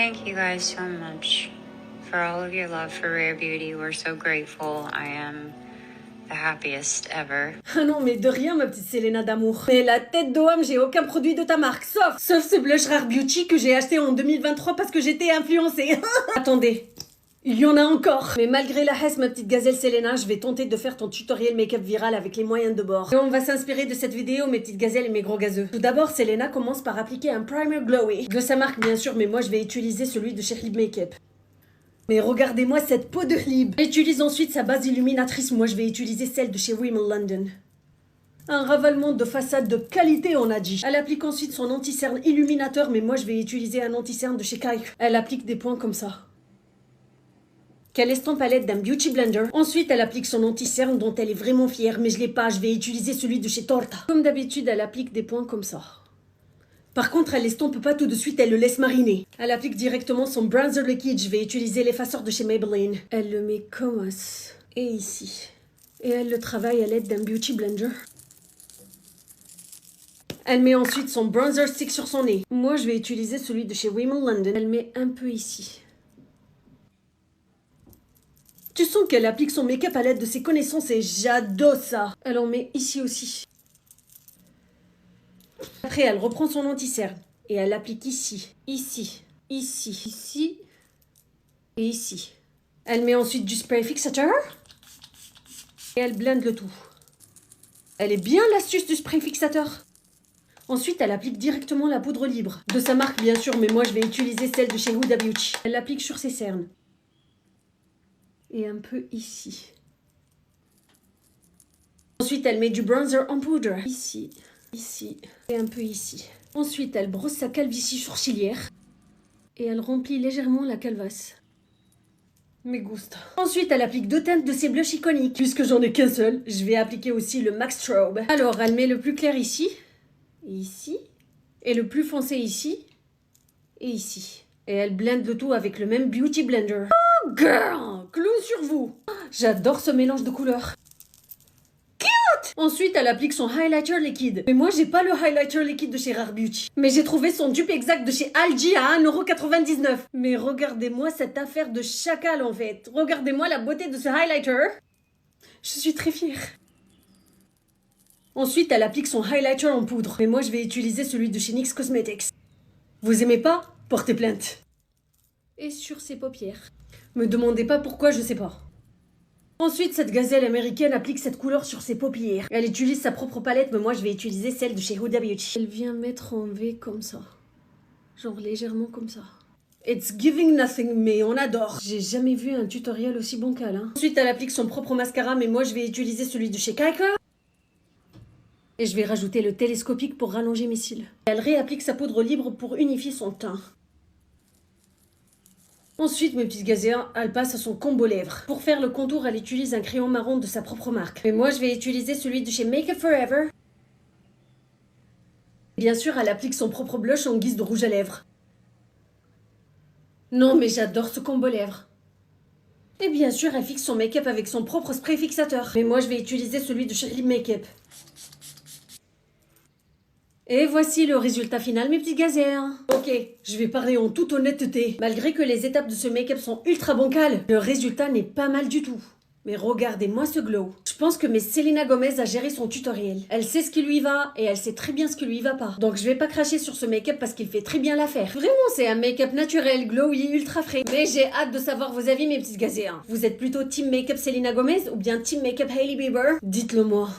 Thank you guys so much for all of your love for Rare Beauty. We're so grateful. I am the happiest ever. Ah non, mais de rien, ma petite Selena d'amour. Mais la tête d'Oham, j'ai aucun produit de ta marque, sauf ce blush Rare Beauty que j'ai acheté en 2023 parce que j'étais influencée. Attendez, il y en a encore. Mais malgré la hesse, ma petite gazelle Selena, je vais tenter de faire ton tutoriel make-up viral avec les moyens de bord. Et on va s'inspirer de cette vidéo, mes petites gazelles et mes gros gazeux. Tout d'abord, Selena commence par appliquer un primer glowy. De sa marque, bien sûr, mais moi, je vais utiliser celui de chez Lib Makeup. Mais regardez-moi cette peau de Lib. J'utilise ensuite sa base illuminatrice. Moi, je vais utiliser celle de chez Rimmel London. Un ravalement de façade de qualité, on a dit. Elle applique ensuite son anti-cerne illuminateur, mais moi, je vais utiliser un anti-cerne de chez Kai. Elle applique des points comme ça. Qu'elle estompe à l'aide d'un Beauty Blender. Ensuite, elle applique son anti-cerne dont elle est vraiment fière, mais je l'ai pas, je vais utiliser celui de chez Torta. Comme d'habitude, elle applique des points comme ça. Par contre, elle estompe pas tout de suite, elle le laisse mariner. Elle applique directement son bronzer liquide, je vais utiliser l'effaceur de chez Maybelline. Elle le met comme ça, et ici. Et elle le travaille à l'aide d'un Beauty Blender. Elle met ensuite son bronzer stick sur son nez. Moi, je vais utiliser celui de chez Rimmel London. Elle met un peu ici. Tu sens qu'elle applique son make-up à l'aide de ses connaissances et j'adore ça. Elle en met ici aussi. Après, elle reprend son anti-cerne et elle l'applique ici, ici, ici, ici et ici. Elle met ensuite du spray fixateur et elle blende le tout. Elle est bien l'astuce du spray fixateur. Ensuite, elle applique directement la poudre libre. De sa marque, bien sûr, mais moi, je vais utiliser celle de chez Huda Beauty. Elle l'applique sur ses cernes. Et un peu ici. Ensuite, elle met du bronzer en poudre. Ici, ici et un peu ici. Ensuite, elle brosse sa calvitie sourcilière. Et elle remplit légèrement la calvasse. Me gusta. Ensuite, elle applique 2 teintes de ses blushs iconiques. Puisque j'en ai qu'un seul, je vais appliquer aussi le Max Strobe. Alors, elle met le plus clair ici. Et ici. Et le plus foncé ici. Et ici. Et elle blende le tout avec le même Beauty Blender. Oh girl, clown sur vous. J'adore ce mélange de couleurs. Cute. Ensuite, elle applique son highlighter liquide. Mais moi, j'ai pas le highlighter liquide de chez Rare Beauty. Mais j'ai trouvé son dupe exact de chez Algi à 1,99 €. Mais regardez-moi cette affaire de chacal en fait. Regardez-moi la beauté de ce highlighter. Je suis très fière. Ensuite, elle applique son highlighter en poudre. Mais moi, je vais utiliser celui de chez NYX Cosmetics. Vous aimez pas? Portez plainte. Et sur ses paupières. Me demandez pas pourquoi, je sais pas. Ensuite, cette gazelle américaine applique cette couleur sur ses paupières. Elle utilise sa propre palette, mais moi je vais utiliser celle de chez Huda Beauty. Elle vient mettre en V comme ça. Genre légèrement comme ça. It's giving nothing, mais on adore. J'ai jamais vu un tutoriel aussi bancal, hein. Ensuite, elle applique son propre mascara, mais moi je vais utiliser celui de chez Kaika. Et je vais rajouter le télescopique pour rallonger mes cils. Elle réapplique sa poudre libre pour unifier son teint. Ensuite, mes petites gazelles, elle passe à son combo lèvres. Pour faire le contour, elle utilise un crayon marron de sa propre marque. Mais moi, je vais utiliser celui de chez Make Up Forever. Bien sûr, elle applique son propre blush en guise de rouge à lèvres. Non, mais j'adore ce combo lèvres. Et bien sûr, elle fixe son make-up avec son propre spray fixateur. Mais moi, je vais utiliser celui de chez Lib Makeup. Et voici le résultat final, mes petits gazelles. Ok, je vais parler en toute honnêteté. Malgré que les étapes de ce make-up sont ultra bancales, le résultat n'est pas mal du tout. Mais regardez-moi ce glow. Je pense que Selena Gomez a géré son tutoriel. Elle sait ce qui lui va et elle sait très bien ce qui lui va pas. Donc je vais pas cracher sur ce make-up parce qu'il fait très bien l'affaire. Vraiment, c'est un make-up naturel, glowy, ultra frais. Mais j'ai hâte de savoir vos avis, mes petites gazelles. Vous êtes plutôt team make-up Selena Gomez ou bien team make-up Hailey Bieber? Dites-le moi.